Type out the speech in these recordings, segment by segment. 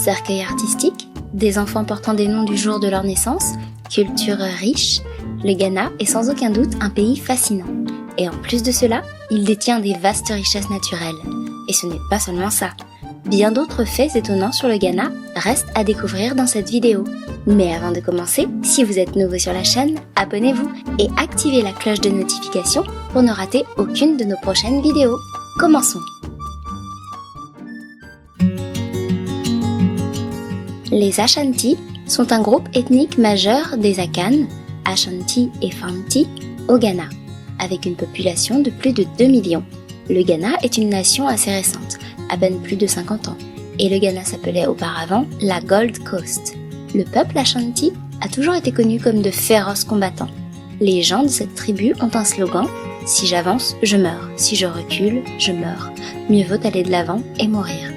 cercueil artistique, des enfants portant des noms du jour de leur naissance, culture riche, le Ghana est sans aucun doute un pays fascinant. Et en plus de cela, il détient des vastes richesses naturelles. Et ce n'est pas seulement ça. Bien d'autres faits étonnants sur le Ghana restent à découvrir dans cette vidéo. Mais avant de commencer, si vous êtes nouveau sur la chaîne, abonnez-vous et activez la cloche de notification pour ne rater aucune de nos prochaines vidéos. Commençons! Les Ashanti sont un groupe ethnique majeur des Akan, Ashanti et Fanti, au Ghana, avec une population de plus de 2 millions. Le Ghana est une nation assez récente, à peine plus de 50 ans, et le Ghana s'appelait auparavant la Gold Coast. Le peuple Ashanti a toujours été connu comme de féroces combattants. Les gens de cette tribu ont un slogan « Si j'avance, je meurs. Si je recule, je meurs. Mieux vaut aller de l'avant et mourir ».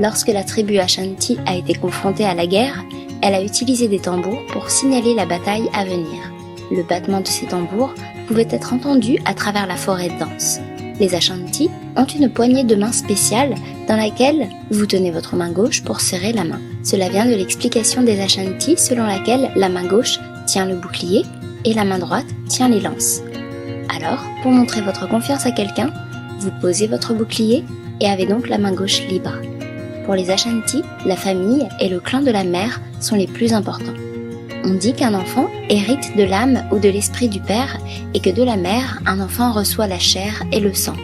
Lorsque la tribu Ashanti a été confrontée à la guerre, elle a utilisé des tambours pour signaler la bataille à venir. Le battement de ces tambours pouvait être entendu à travers la forêt dense. Les Ashanti ont une poignée de main spéciale dans laquelle vous tenez votre main gauche pour serrer la main. Cela vient de l'explication des Ashanti selon laquelle la main gauche tient le bouclier et la main droite tient les lances. Alors, pour montrer votre confiance à quelqu'un, vous posez votre bouclier et avez donc la main gauche libre. Pour les Ashanti, la famille et le clan de la mère sont les plus importants. On dit qu'un enfant hérite de l'âme ou de l'esprit du père et que de la mère, un enfant reçoit la chair et le sang.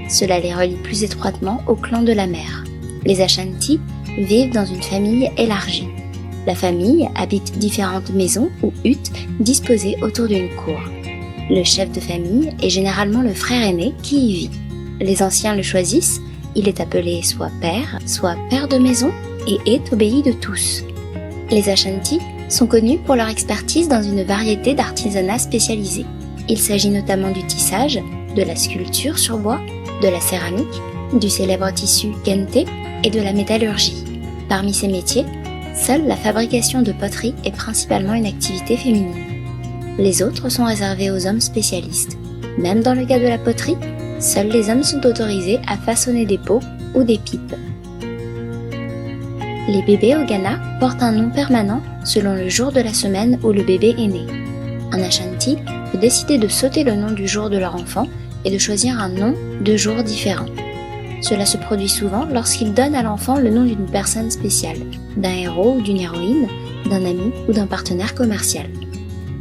Cela les relie plus étroitement au clan de la mère. Les Ashanti vivent dans une famille élargie. La famille habite différentes maisons ou huttes disposées autour d'une cour. Le chef de famille est généralement le frère aîné qui y vit. Les anciens le choisissent. Il est appelé soit père de maison et est obéi de tous. Les Ashanti sont connus pour leur expertise dans une variété d'artisanats spécialisés. Il s'agit notamment du tissage, de la sculpture sur bois, de la céramique, du célèbre tissu kente et de la métallurgie. Parmi ces métiers, seule la fabrication de poterie est principalement une activité féminine. Les autres sont réservés aux hommes spécialistes. Même dans le cas de la poterie, seuls les hommes sont autorisés à façonner des pots ou des pipes. Les bébés au Ghana portent un nom permanent selon le jour de la semaine où le bébé est né. Un Ashanti peut décider de sauter le nom du jour de leur enfant et de choisir un nom 2 jours différents. Cela se produit souvent lorsqu'ils donnent à l'enfant le nom d'une personne spéciale, d'un héros ou d'une héroïne, d'un ami ou d'un partenaire commercial.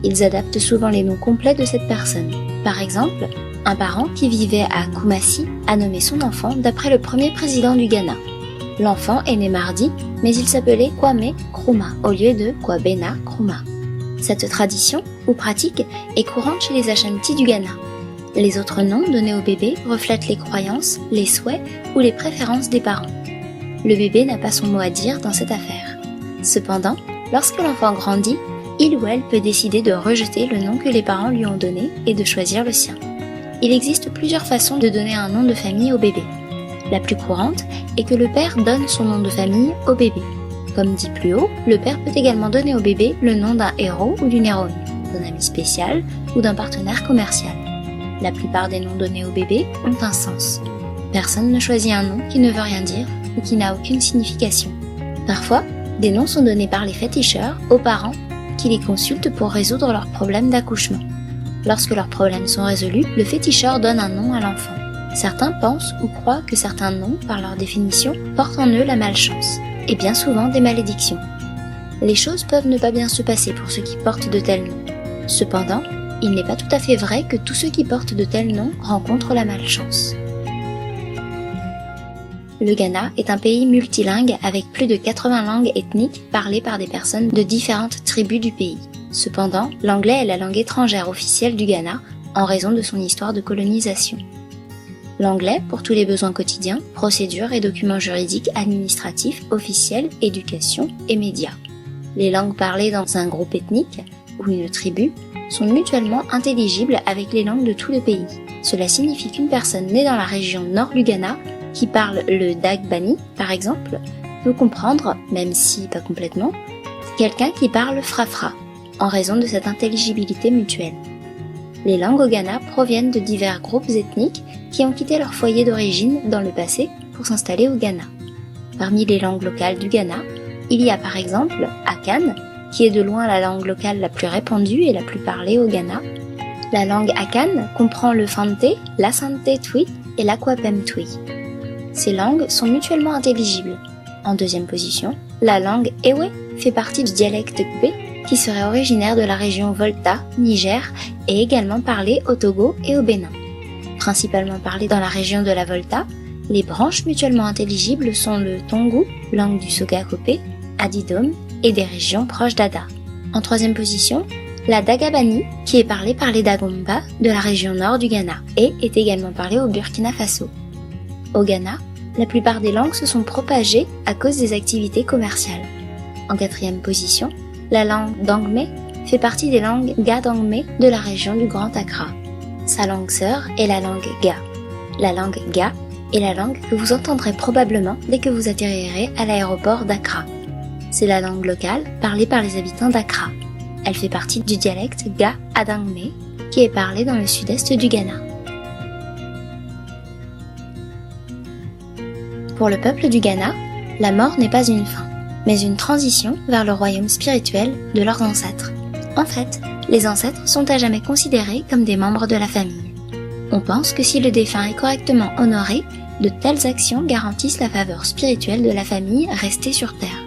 Ils adaptent souvent les noms complets de cette personne. Par exemple, un parent qui vivait à Kumasi a nommé son enfant d'après le premier président du Ghana. L'enfant est né mardi, mais il s'appelait Kwame Nkrumah au lieu de Kwabena Nkrumah. Cette tradition, ou pratique, est courante chez les Ashanti du Ghana. Les autres noms donnés au bébé reflètent les croyances, les souhaits ou les préférences des parents. Le bébé n'a pas son mot à dire dans cette affaire. Cependant, lorsque l'enfant grandit, il ou elle peut décider de rejeter le nom que les parents lui ont donné et de choisir le sien. Il existe plusieurs façons de donner un nom de famille au bébé. La plus courante est que le père donne son nom de famille au bébé. Comme dit plus haut, le père peut également donner au bébé le nom d'un héros ou d'une héroïne, d'un ami spécial ou d'un partenaire commercial. La plupart des noms donnés au bébé ont un sens. Personne ne choisit un nom qui ne veut rien dire ou qui n'a aucune signification. Parfois, des noms sont donnés par les féticheurs aux parents qui les consultent pour résoudre leurs problèmes d'accouchement. Lorsque leurs problèmes sont résolus, le féticheur donne un nom à l'enfant. Certains pensent ou croient que certains noms, par leur définition, portent en eux la malchance, et bien souvent des malédictions. Les choses peuvent ne pas bien se passer pour ceux qui portent de tels noms. Cependant, il n'est pas tout à fait vrai que tous ceux qui portent de tels noms rencontrent la malchance. Le Ghana est un pays multilingue avec plus de 80 langues ethniques parlées par des personnes de différentes tribus du pays. Cependant, l'anglais est la langue étrangère officielle du Ghana en raison de son histoire de colonisation. L'anglais pour tous les besoins quotidiens, procédures et documents juridiques, administratifs, officiels, éducation et médias. Les langues parlées dans un groupe ethnique ou une tribu sont mutuellement intelligibles avec les langues de tout le pays. Cela signifie qu'une personne née dans la région nord du Ghana, qui parle le Dagbani par exemple, peut comprendre, même si pas complètement, quelqu'un qui parle Frafra, en raison de cette intelligibilité mutuelle. Les langues au Ghana proviennent de divers groupes ethniques qui ont quitté leur foyer d'origine dans le passé pour s'installer au Ghana. Parmi les langues locales du Ghana, il y a par exemple Akan, qui est de loin la langue locale la plus répandue et la plus parlée au Ghana. La langue Akan comprend le Fante, l'Asante Twi et l'Akwapem Twi. Ces langues sont mutuellement intelligibles. En deuxième position, la langue Ewe fait partie du dialecte Kpé, qui serait originaire de la région Volta, Niger, et également parlée au Togo et au Bénin. Principalement parlée dans la région de la Volta, les branches mutuellement intelligibles sont le Tongu, langue du Soga-Kopé, Adidom et des régions proches d'Ada. En troisième position, la Dagabani, qui est parlée par les Dagomba de la région nord du Ghana et est également parlée au Burkina Faso. Au Ghana, la plupart des langues se sont propagées à cause des activités commerciales. En quatrième position, la langue Dangme fait partie des langues Ga-Dangme de la région du Grand Accra. Sa langue sœur est la langue Ga. La langue Ga est la langue que vous entendrez probablement dès que vous atterrirez à l'aéroport d'Accra. C'est la langue locale parlée par les habitants d'Accra. Elle fait partie du dialecte Ga-Adangme qui est parlé dans le sud-est du Ghana. Pour le peuple du Ghana, la mort n'est pas une fin, mais une transition vers le royaume spirituel de leurs ancêtres. En fait, les ancêtres sont à jamais considérés comme des membres de la famille. On pense que si le défunt est correctement honoré, de telles actions garantissent la faveur spirituelle de la famille restée sur terre.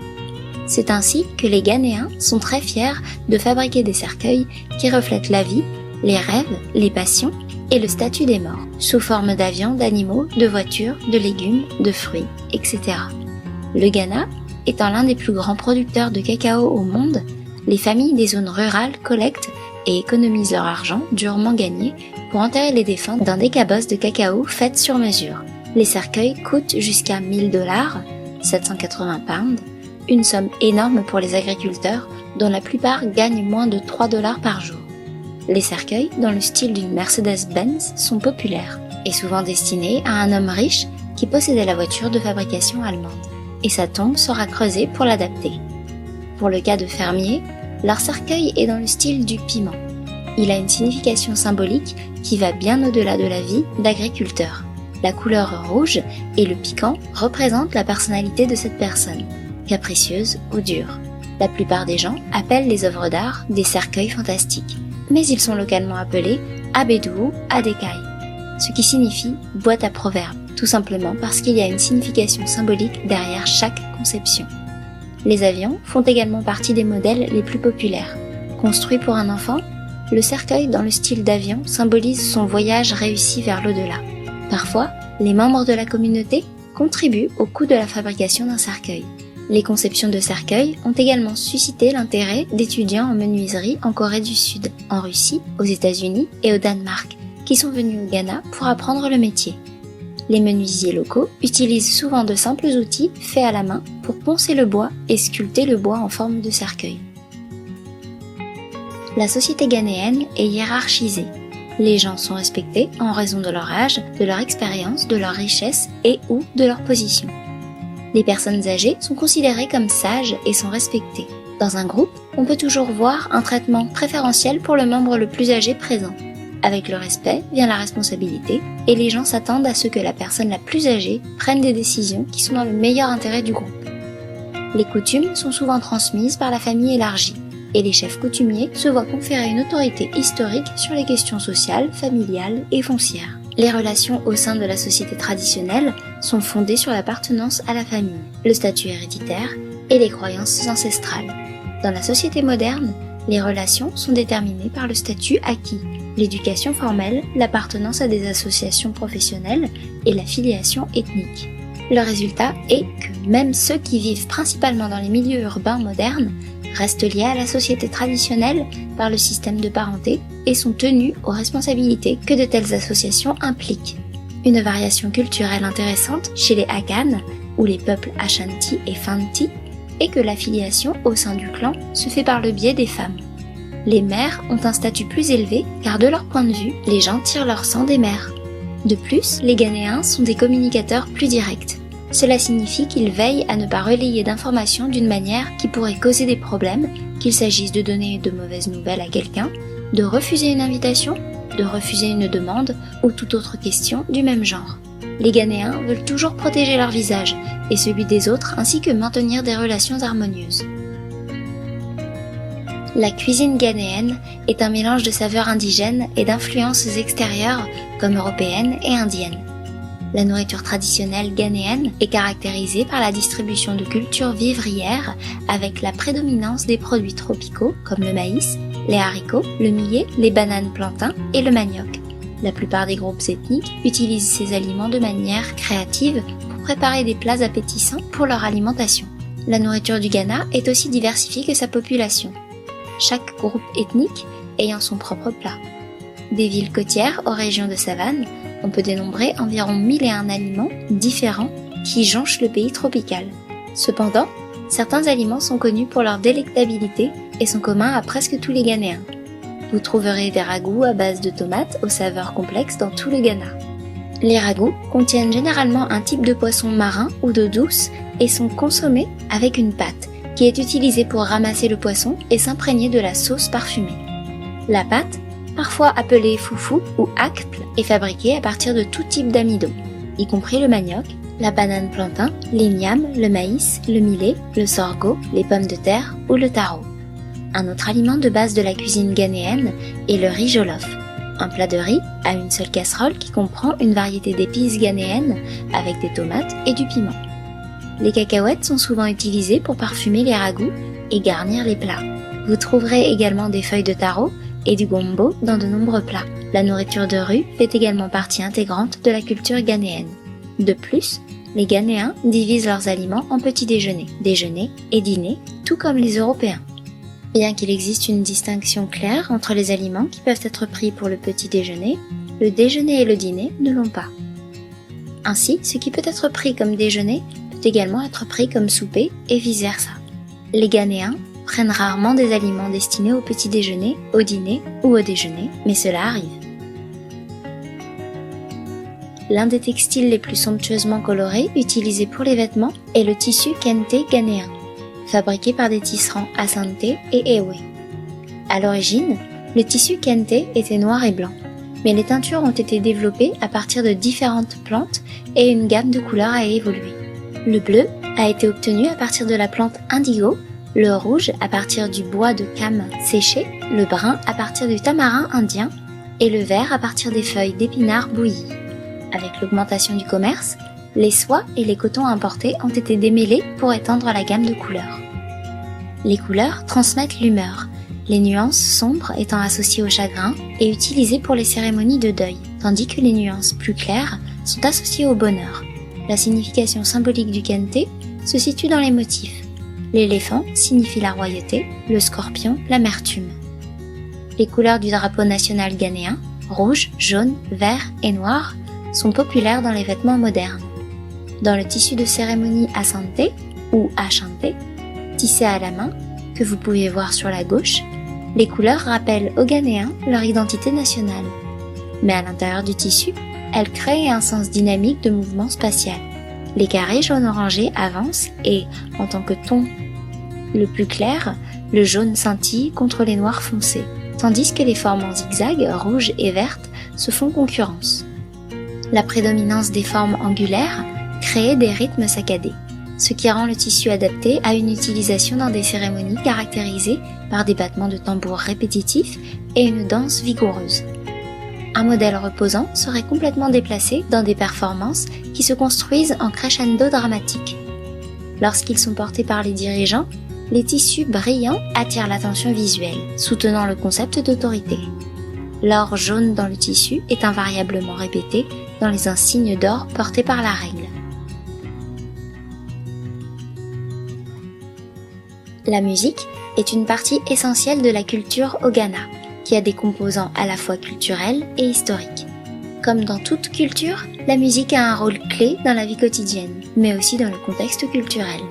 C'est ainsi que les Ghanéens sont très fiers de fabriquer des cercueils qui reflètent la vie, les rêves, les passions et le statut des morts, sous forme d'avions, d'animaux, de voitures, de légumes, de fruits, etc. Le Ghana étant l'un des plus grands producteurs de cacao au monde, les familles des zones rurales collectent et économisent leur argent durement gagné pour enterrer les défunts dans des cabosses de cacao faites sur mesure. Les cercueils coûtent jusqu'à $1000, 780 pounds, une somme énorme pour les agriculteurs dont la plupart gagnent moins de $3 par jour. Les cercueils, dans le style d'une Mercedes-Benz, sont populaires et souvent destinés à un homme riche qui possédait la voiture de fabrication allemande, et sa tombe sera creusée pour l'adapter. Pour le cas de fermiers, leur cercueil est dans le style du piment. Il a une signification symbolique qui va bien au-delà de la vie d'agriculteur. La couleur rouge et le piquant représentent la personnalité de cette personne, capricieuse ou dure. La plupart des gens appellent les œuvres d'art des cercueils fantastiques, mais ils sont localement appelés Abedou Adekai, ce qui signifie boîte à proverbes, tout simplement parce qu'il y a une signification symbolique derrière chaque conception. Les avions font également partie des modèles les plus populaires. Construit pour un enfant, le cercueil dans le style d'avion symbolise son voyage réussi vers l'au-delà. Parfois, les membres de la communauté contribuent au coût de la fabrication d'un cercueil. Les conceptions de cercueils ont également suscité l'intérêt d'étudiants en menuiserie en Corée du Sud, en Russie, aux États-Unis et au Danemark, qui sont venus au Ghana pour apprendre le métier. Les menuisiers locaux utilisent souvent de simples outils faits à la main pour poncer le bois et sculpter le bois en forme de cercueil. La société ghanéenne est hiérarchisée. Les gens sont respectés en raison de leur âge, de leur expérience, de leur richesse et ou de leur position. Les personnes âgées sont considérées comme sages et sont respectées. Dans un groupe, on peut toujours voir un traitement préférentiel pour le membre le plus âgé présent. Avec le respect vient la responsabilité et les gens s'attendent à ce que la personne la plus âgée prenne des décisions qui sont dans le meilleur intérêt du groupe. Les coutumes sont souvent transmises par la famille élargie et les chefs coutumiers se voient conférer une autorité historique sur les questions sociales, familiales et foncières. Les relations au sein de la société traditionnelle sont fondées sur l'appartenance à la famille, le statut héréditaire et les croyances ancestrales. Dans la société moderne, les relations sont déterminées par le statut acquis, l'éducation formelle, l'appartenance à des associations professionnelles et la filiation ethnique. Le résultat est que même ceux qui vivent principalement dans les milieux urbains modernes restent liés à la société traditionnelle par le système de parenté et sont tenus aux responsabilités que de telles associations impliquent. Une variation culturelle intéressante chez les Akan, ou les peuples Ashanti et Fanti, est que l'affiliation au sein du clan se fait par le biais des femmes. Les mères ont un statut plus élevé car de leur point de vue, les gens tirent leur sang des mères. De plus, les Ghanéens sont des communicateurs plus directs. Cela signifie qu'ils veillent à ne pas relayer d'informations d'une manière qui pourrait causer des problèmes, qu'il s'agisse de donner de mauvaises nouvelles à quelqu'un, de refuser une invitation, de refuser une demande ou toute autre question du même genre. Les Ghanéens veulent toujours protéger leur visage et celui des autres ainsi que maintenir des relations harmonieuses. La cuisine ghanéenne est un mélange de saveurs indigènes et d'influences extérieures comme européennes et indiennes. La nourriture traditionnelle ghanéenne est caractérisée par la distribution de cultures vivrières avec la prédominance des produits tropicaux comme le maïs, les haricots, le millet, les bananes plantains et le manioc. La plupart des groupes ethniques utilisent ces aliments de manière créative pour préparer des plats appétissants pour leur alimentation. La nourriture du Ghana est aussi diversifiée que sa population, chaque groupe ethnique ayant son propre plat. Des villes côtières aux régions de savane, on peut dénombrer environ 1001 aliments différents qui jonchent le pays tropical. Cependant, certains aliments sont connus pour leur délectabilité et sont communs à presque tous les Ghanéens. Vous trouverez des ragoûts à base de tomates aux saveurs complexes dans tout le Ghana. Les ragoûts contiennent généralement un type de poisson marin ou d'eau douce et sont consommés avec une pâte qui est utilisée pour ramasser le poisson et s'imprégner de la sauce parfumée. La pâte, parfois appelée foufou ou acple, est fabriquée à partir de tout type d'amidon, y compris le manioc, la banane plantain, l'igname, le maïs, le millet, le sorgho, les pommes de terre ou le taro. Un autre aliment de base de la cuisine ghanéenne est le riz jollof, un plat de riz à une seule casserole qui comprend une variété d'épices ghanéennes avec des tomates et du piment. Les cacahuètes sont souvent utilisées pour parfumer les ragoûts et garnir les plats. Vous trouverez également des feuilles de taro et du gombo dans de nombreux plats. La nourriture de rue fait également partie intégrante de la culture ghanéenne. De plus, les Ghanéens divisent leurs aliments en petits déjeuners, déjeuner et dîner, tout comme les Européens. Bien qu'il existe une distinction claire entre les aliments qui peuvent être pris pour le petit déjeuner, le déjeuner et le dîner ne l'ont pas. Ainsi, ce qui peut être pris comme déjeuner peut également être pris comme souper et vice-versa. Les Ghanéens prennent rarement des aliments destinés au petit déjeuner, au dîner ou au déjeuner, mais cela arrive. L'un des textiles les plus somptueusement colorés utilisés pour les vêtements est le tissu kente ghanéen, fabriqué par des tisserands Asante et Ewe. À l'origine, le tissu kente était noir et blanc, mais les teintures ont été développées à partir de différentes plantes et une gamme de couleurs a évolué. Le bleu a été obtenu à partir de la plante indigo, le rouge à partir du bois de cam séché, le brun à partir du tamarin indien et le vert à partir des feuilles d'épinards bouillies. Avec l'augmentation du commerce, les soies et les cotons importés ont été démêlés pour étendre la gamme de couleurs. Les couleurs transmettent l'humeur, les nuances sombres étant associées au chagrin et utilisées pour les cérémonies de deuil, tandis que les nuances plus claires sont associées au bonheur. La signification symbolique du kente se situe dans les motifs. L'éléphant signifie la royauté, le scorpion l'amertume. Les couleurs du drapeau national ghanéen, rouge, jaune, vert et noir, sont populaires dans les vêtements modernes. Dans le tissu de cérémonie asante ou achante, tissé à la main, que vous pouvez voir sur la gauche, les couleurs rappellent aux Ghanéens leur identité nationale. Mais à l'intérieur du tissu, elles créent un sens dynamique de mouvement spatial. Les carrés jaune-orangé avancent et, en tant que ton le plus clair, le jaune scintille contre les noirs foncés, tandis que les formes en zigzag, rouges et vertes, se font concurrence. La prédominance des formes angulaires crée des rythmes saccadés, ce qui rend le tissu adapté à une utilisation dans des cérémonies caractérisées par des battements de tambour répétitifs et une danse vigoureuse. Un modèle reposant serait complètement déplacé dans des performances qui se construisent en crescendo dramatique. Lorsqu'ils sont portés par les dirigeants, les tissus brillants attirent l'attention visuelle, soutenant le concept d'autorité. L'or jaune dans le tissu est invariablement répété dans les insignes d'or portés par la règle. La musique est une partie essentielle de la culture au Ghana, qui a des composants à la fois culturels et historiques. Comme dans toute culture, la musique a un rôle clé dans la vie quotidienne, mais aussi dans le contexte culturel.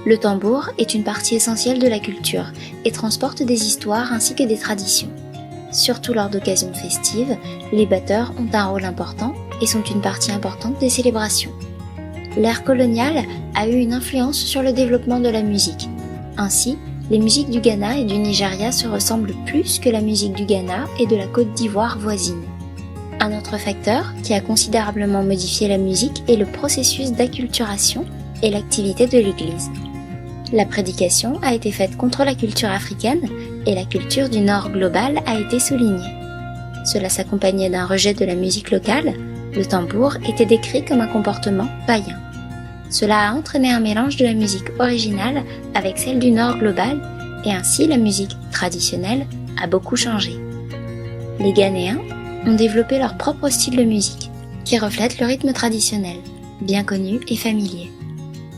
Le tambour est une partie essentielle de la culture et transporte des histoires ainsi que des traditions. Surtout lors d'occasions festives, les batteurs ont un rôle important et sont une partie importante des célébrations. L'ère coloniale a eu une influence sur le développement de la musique. Ainsi, les musiques du Ghana et du Nigeria se ressemblent plus que la musique du Ghana et de la Côte d'Ivoire voisine. Un autre facteur qui a considérablement modifié la musique est le processus d'acculturation et l'activité de l'Église. La prédication a été faite contre la culture africaine et la culture du Nord global a été soulignée. Cela s'accompagnait d'un rejet de la musique locale, le tambour était décrit comme un comportement païen. Cela a entraîné un mélange de la musique originale avec celle du Nord global et ainsi la musique traditionnelle a beaucoup changé. Les Ghanéens ont développé leur propre style de musique qui reflète le rythme traditionnel, bien connu et familier.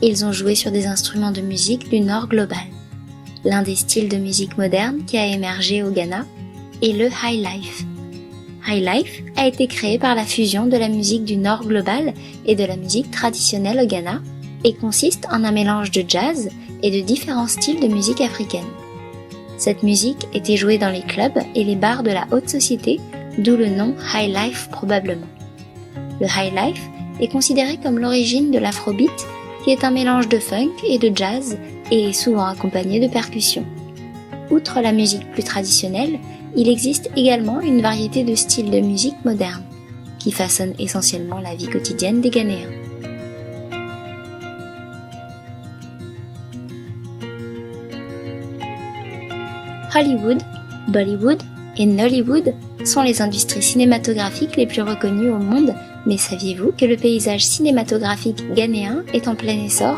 Ils ont joué sur des instruments de musique du Nord global. L'un des styles de musique moderne qui a émergé au Ghana est le High Life. High Life a été créé par la fusion de la musique du Nord global et de la musique traditionnelle au Ghana et consiste en un mélange de jazz et de différents styles de musique africaine. Cette musique était jouée dans les clubs et les bars de la haute société, d'où le nom High Life probablement. Le High Life est considéré comme l'origine de l'afrobeat, qui est un mélange de funk et de jazz et est souvent accompagné de percussions. Outre la musique plus traditionnelle, il existe également une variété de styles de musique moderne, qui façonnent essentiellement la vie quotidienne des Ghanéens. Hollywood, Bollywood et Nollywood sont les industries cinématographiques les plus reconnues au monde, mais saviez-vous que le paysage cinématographique ghanéen est en plein essor?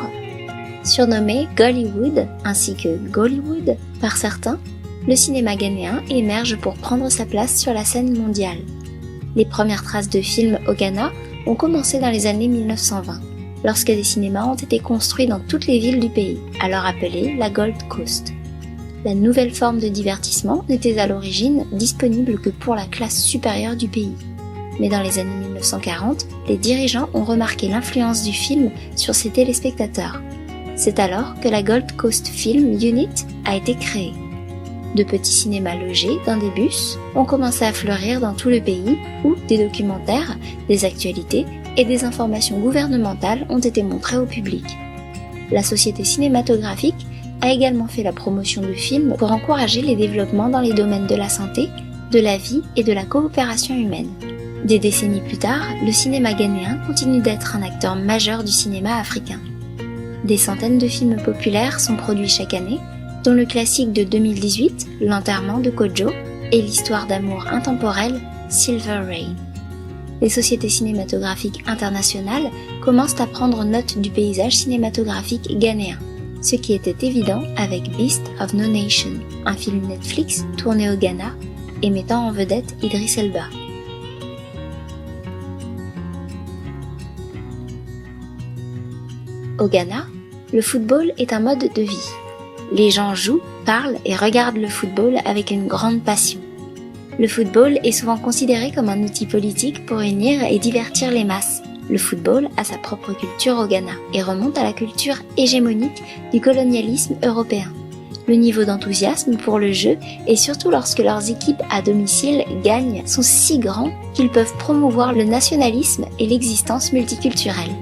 Surnommé Gollywood ainsi que Gollywood par certains, le cinéma ghanéen émerge pour prendre sa place sur la scène mondiale. Les premières traces de films au Ghana ont commencé dans les années 1920, lorsque des cinémas ont été construits dans toutes les villes du pays, alors appelées la Gold Coast. La nouvelle forme de divertissement n'était à l'origine disponible que pour la classe supérieure du pays. Mais dans les années 1940, les dirigeants ont remarqué l'influence du film sur ses téléspectateurs. C'est alors que la Gold Coast Film Unit a été créée. De petits cinémas logés dans des bus ont commencé à fleurir dans tout le pays où des documentaires, des actualités et des informations gouvernementales ont été montrés au public. La société cinématographique a également fait la promotion de films pour encourager les développements dans les domaines de la santé, de la vie et de la coopération humaine. Des décennies plus tard, le cinéma ghanéen continue d'être un acteur majeur du cinéma africain. Des centaines de films populaires sont produits chaque année, dont le classique de 2018, L'enterrement de Kojo, et l'histoire d'amour intemporelle, Silver Rain. Les sociétés cinématographiques internationales commencent à prendre note du paysage cinématographique ghanéen, ce qui était évident avec Beast of No Nation, un film Netflix tourné au Ghana et mettant en vedette Idris Elba. Au Ghana, le football est un mode de vie. Les gens jouent, parlent et regardent le football avec une grande passion. Le football est souvent considéré comme un outil politique pour unir et divertir les masses. Le football a sa propre culture au Ghana et remonte à la culture hégémonique du colonialisme européen. Le niveau d'enthousiasme pour le jeu, et surtout lorsque leurs équipes à domicile gagnent, sont si grands qu'ils peuvent promouvoir le nationalisme et l'existence multiculturelle.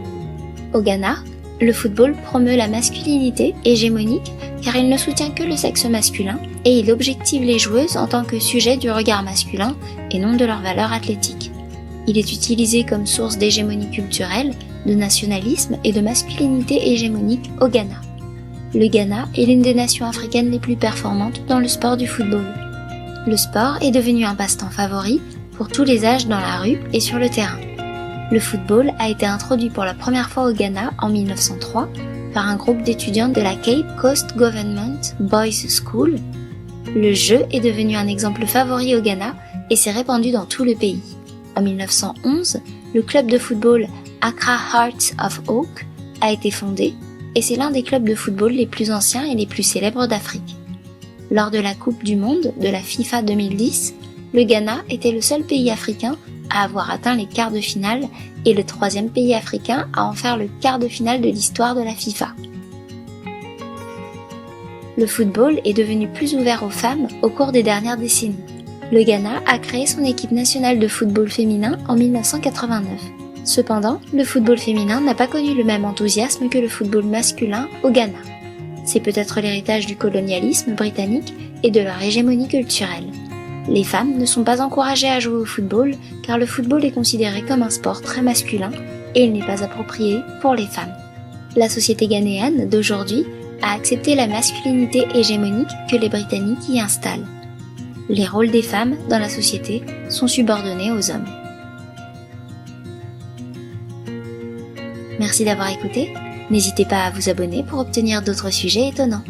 Au Ghana, le football promeut la masculinité hégémonique car il ne soutient que le sexe masculin et il objective les joueuses en tant que sujet du regard masculin et non de leur valeur athlétique. Il est utilisé comme source d'hégémonie culturelle, de nationalisme et de masculinité hégémonique au Ghana. Le Ghana est l'une des nations africaines les plus performantes dans le sport du football. Le sport est devenu un passe-temps favori pour tous les âges dans la rue et sur le terrain. Le football a été introduit pour la première fois au Ghana en 1903 par un groupe d'étudiants de la Cape Coast Government Boys School. Le jeu est devenu un exemple favori au Ghana et s'est répandu dans tout le pays. En 1911, le club de football Accra Hearts of Oak a été fondé et c'est l'un des clubs de football les plus anciens et les plus célèbres d'Afrique. Lors de la Coupe du Monde de la FIFA 2010, le Ghana était le seul pays africain à avoir atteint les quarts de finale et le troisième pays africain à en faire le quart de finale de l'histoire de la FIFA. Le football est devenu plus ouvert aux femmes au cours des dernières décennies. Le Ghana a créé son équipe nationale de football féminin en 1989. Cependant, le football féminin n'a pas connu le même enthousiasme que le football masculin au Ghana. C'est peut-être l'héritage du colonialisme britannique et de leur hégémonie culturelle. Les femmes ne sont pas encouragées à jouer au football car le football est considéré comme un sport très masculin et il n'est pas approprié pour les femmes. la société ghanéenne d'aujourd'hui a accepté la masculinité hégémonique que les Britanniques y installent. Les rôles des femmes dans la société sont subordonnés aux hommes. Merci d'avoir écouté. N'hésitez pas à vous abonner pour obtenir d'autres sujets étonnants.